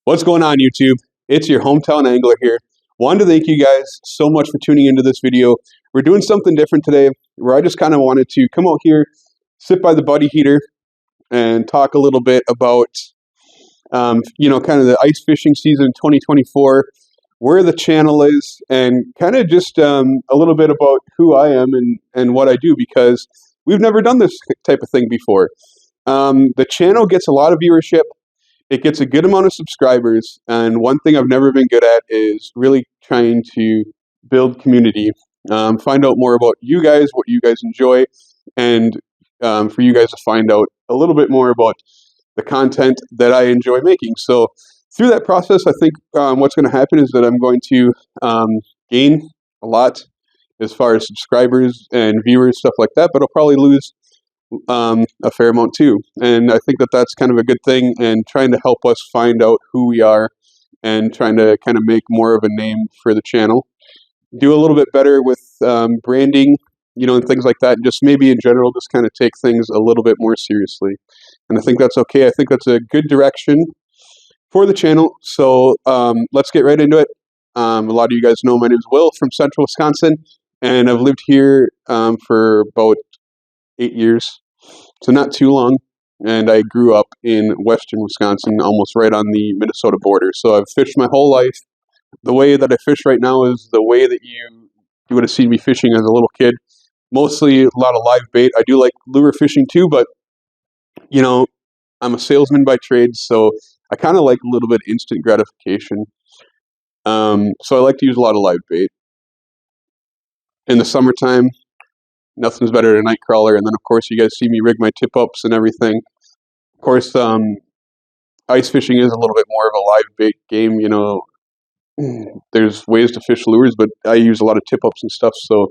What's going on, YouTube? It's your hometown angler here. Wanted to thank you guys so much for tuning into this video. We're doing something different today where I just kind of wanted to come out here, sit by the buddy heater, and talk a little bit about, kind of the ice fishing season 2024, where the channel is, and kind of just a little bit about who I am and what I do, because we've never done this type of thing before. The channel gets a lot of viewership. It gets a good amount of subscribers, and one thing I've never been good at is really trying to build community, find out more about you guys, what you guys enjoy, and for you guys to find out a little bit more about the content that I enjoy making. So through that process, I think what's going to happen is that I'm going to gain a lot as far as subscribers and viewers, stuff like that, but I'll probably lose a fair amount too, and I think that that's kind of a good thing, and trying to help us find out who we are and trying to kind of make more of a name for the channel, do a little bit better with branding, and things like that, and just maybe in general just kind of take things a little bit more seriously. And I think that's okay. I think that's a good direction for the channel. So let's get right into it. A lot of you guys know my name is Will from Central Wisconsin, and I've lived here for about 8 years, so not too long, and I grew up in western Wisconsin, almost right on the Minnesota border. So I've fished my whole life. The way that I fish right now is the way that you would have seen me fishing as a little kid. Mostly a lot of live bait. I do like lure fishing too, but I'm a salesman by trade, so I kind of like a little bit instant gratification. So I like to use a lot of live bait. In the summertime, nothing's better than a night crawler, and then of course you guys see me rig my tip ups and everything. Of course, ice fishing is a little bit more of a live bait game. There's ways to fish lures, but I use a lot of tip ups and stuff, so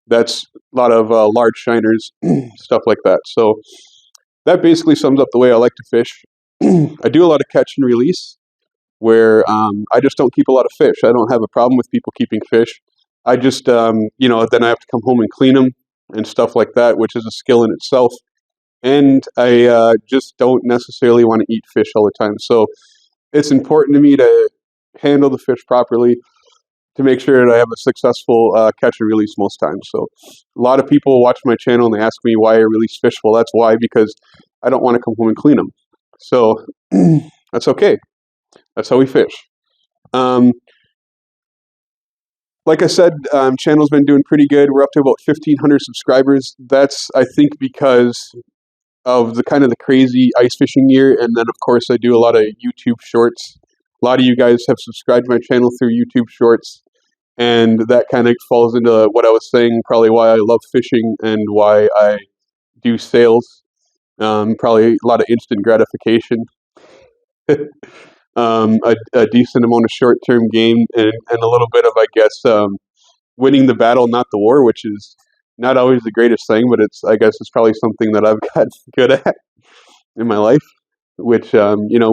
that's a lot of large shiners, stuff like that. So that basically sums up the way I like to fish. I do a lot of catch and release, where I just don't keep a lot of fish. I don't have a problem with people keeping fish. I just, then I have to come home and clean them and stuff like that, which is a skill in itself. And I just don't necessarily want to eat fish all the time. So it's important to me to handle the fish properly, to make sure that I have a successful catch and release most times. So a lot of people watch my channel and they ask me why I release fish. Well, that's why, because I don't want to come home and clean them. So that's okay. That's how we fish. Like I said, channel's been doing pretty good. We're up to about 1,500 subscribers. That's, I think, because of the kind of the crazy ice fishing year. And then, of course, I do a lot of YouTube shorts. A lot of you guys have subscribed to my channel through YouTube shorts. And that kind of falls into what I was saying, probably why I love fishing and why I do sales. Probably a lot of instant gratification. A decent amount of short-term gain, and a little bit of, I guess, winning the battle, not the war, which is not always the greatest thing, but I guess it's probably something that I've got good at in my life, which, we're going to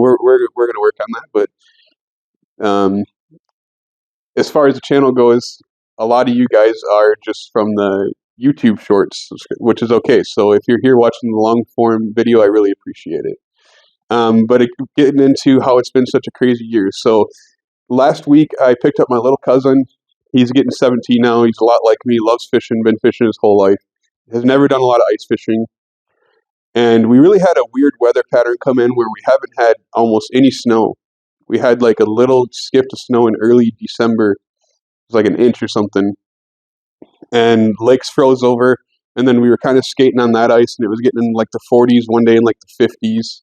work on that. But as far as the channel goes, a lot of you guys are just from the YouTube shorts, which is okay. So if you're here watching the long-form video, I really appreciate it. But getting into how it's been such a crazy year. So last week I picked up my little cousin. He's getting 17 now. He's a lot like me, loves fishing, been fishing his whole life, has never done a lot of ice fishing. And we really had a weird weather pattern come in where we haven't had almost any snow. We had like a little skift of snow in early December. It was like an inch or something. And lakes froze over. And then we were kind of skating on that ice, and it was getting in like the 40s one day and like the 50s.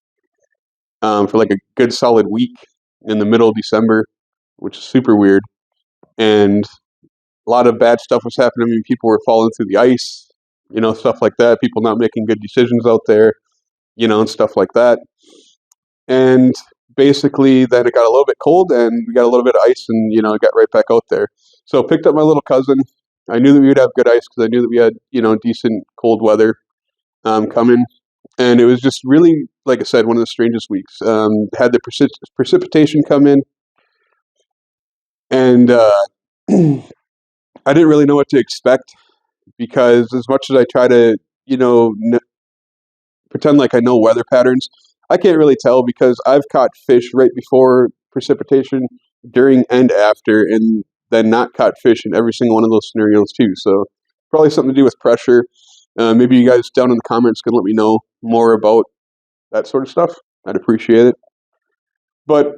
For like a good solid week in the middle of December, which is super weird. And a lot of bad stuff was happening. I mean, people were falling through the ice, stuff like that. People not making good decisions out there, and stuff like that. And basically then it got a little bit cold, and we got a little bit of ice, and, it got right back out there. So I picked up my little cousin. I knew that we would have good ice because I knew that we had, decent cold weather coming. And it was just really, like I said, one of the strangest weeks. Had the precipitation come in, and I didn't really know what to expect, because as much as I try to, pretend like I know weather patterns, I can't really tell, because I've caught fish right before precipitation during and after, and then not caught fish in every single one of those scenarios too. So probably something to do with pressure. Maybe you guys down in the comments can let me know more about that sort of stuff. I'd appreciate it. But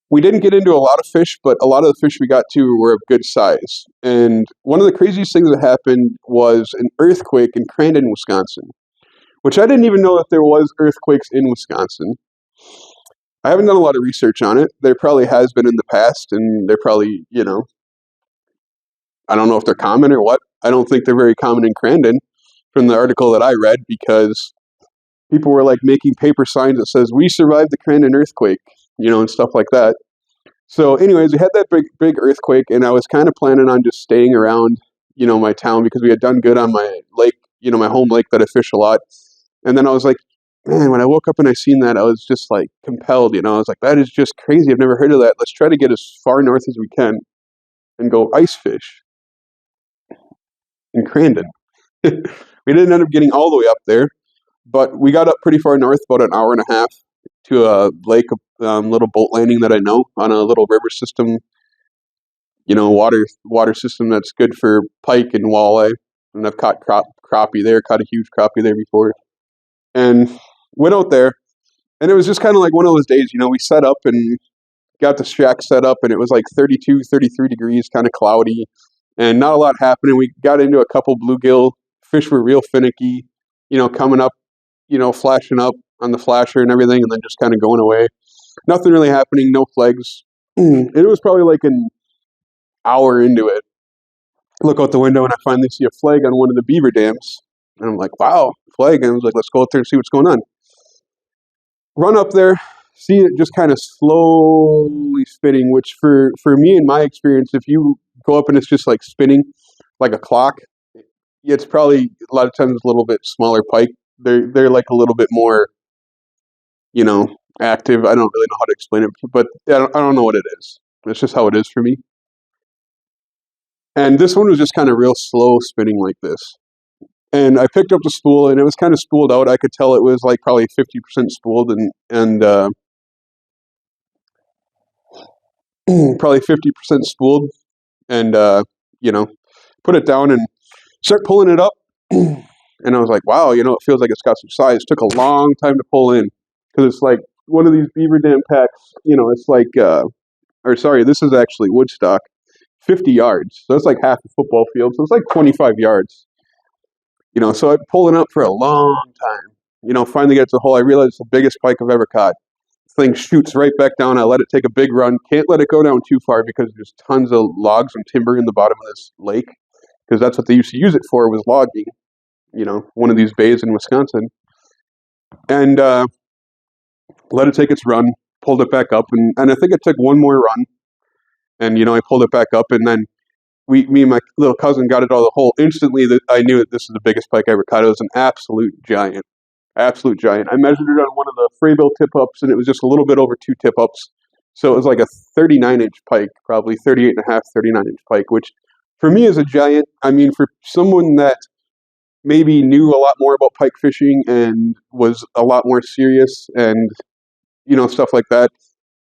we didn't get into a lot of fish, but a lot of the fish we got to were of good size. And one of the craziest things that happened was an earthquake in Crandon, Wisconsin, which I didn't even know that there was earthquakes in Wisconsin. I haven't done a lot of research on it. There probably has been in the past, and they're probably, I don't know if they're common or what. I don't think they're very common in Crandon from the article that I read, because people were like making paper signs that says, "We survived the Crandon earthquake," and stuff like that. So anyways, we had that big earthquake, and I was kind of planning on just staying around, my town, because we had done good on my lake, my home lake that I fish a lot. And then I was like, man, when I woke up and I seen that, I was just like compelled, I was like, that is just crazy. I've never heard of that. Let's try to get as far north as we can and go ice fish in Crandon. We didn't end up getting all the way up there, but we got up pretty far north, about an hour and a half, to a lake, little boat landing that I know on a little river system, water system that's good for pike and walleye. And I've caught crappie there, caught a huge crappie there before. And went out there, and it was just kind of like one of those days, we set up and got the shack set up, and it was like 32, 33 degrees, kind of cloudy, and not a lot happening. We got into a couple bluegill. Fish were real finicky, coming up, flashing up on the flasher and everything, and then just kind of going away. Nothing really happening, no flags. And it was probably like an hour into it. I look out the window and I finally see a flag on one of the beaver dams. And I'm like, wow, flag. And I was like, let's go out there and see what's going on. Run up there, see it just kind of slowly spinning, which for me, in my experience, if you go up and it's just like spinning like a clock, it's probably a lot of times a little bit smaller pike. They're like a little bit more, active. I don't really know how to explain it, but I don't know what it is. It's just how it is for me. And this one was just kind of real slow spinning like this. And I picked up the spool, and it was kind of spooled out. I could tell it was like probably 50% spooled, and probably 50% spooled. And put it down and start pulling it up. And I was like, wow, it feels like it's got some size. It took a long time to pull in, because it's like one of these beaver dam packs. It's like, this is actually Woodstock, 50 yards. So it's like half a football field. So it's like 25 yards. So I pulled it up for a long time. Finally get to the hole. I realized it's the biggest pike I've ever caught. This thing shoots right back down. I let it take a big run. Can't let it go down too far, because there's tons of logs and timber in the bottom of this lake, because that's what they used to use it for, was logging. One of these bays in Wisconsin. And let it take its run, pulled it back up, and I think it took one more run. And, I pulled it back up, and then me and my little cousin got it out of the hole. Instantly, that I knew that this is the biggest pike I ever caught. It was an absolute giant. Absolute giant. I measured it on one of the Fraybill tip-ups, and it was just a little bit over 2 tip-ups. So it was like a 39-inch pike, probably 38 and a half, 39-inch pike, which for me is a giant. I mean, for someone that maybe knew a lot more about pike fishing and was a lot more serious and, stuff like that,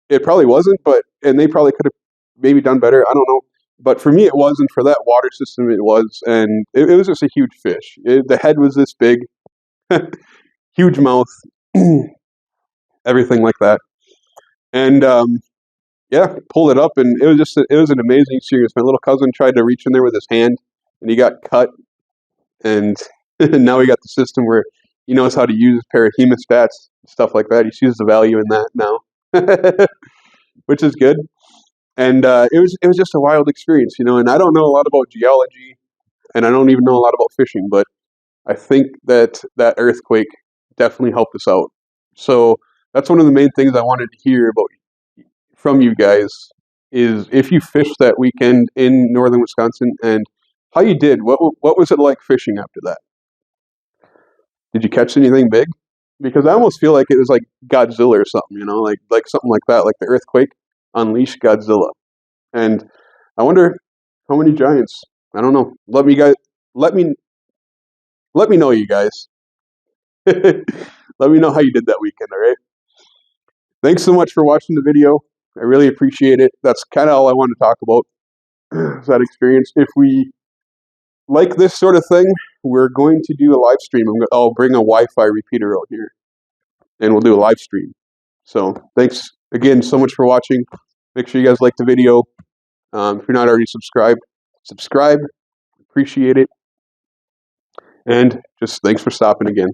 it probably wasn't, and they probably could have maybe done better. I don't know. But for me, it was, and for that water system, it was. And it was just a huge fish. The head was this big, huge mouth, everything like that. And pulled it up, and it was an amazing experience. My little cousin tried to reach in there with his hand, and he got cut. And now he got the system where he knows how to use his pair of hemostats, stuff like that. He sees the value in that now, which is good. And it was just a wild experience, and I don't know a lot about geology, and I don't even know a lot about fishing, but I think that earthquake definitely helped us out. So that's one of the main things I wanted to hear about from you guys, is if you fished that weekend in northern Wisconsin, and how you did. What was it like fishing after that? Did you catch anything big? Because I almost feel like it was like Godzilla or something, like something like that, like the earthquake unleashed Godzilla. And I wonder how many giants. I don't know. Let me know, you guys. Let me know how you did that weekend, all right? Thanks so much for watching the video. I really appreciate it. That's kind of all I wanted to talk about, that experience. If we like this sort of thing, we're going to do a live stream. I'll bring a Wi-Fi repeater out here, and we'll do a live stream. So thanks again so much for watching. Make sure you guys like the video. If you're not already subscribed, subscribe. Appreciate it. And just thanks for stopping again.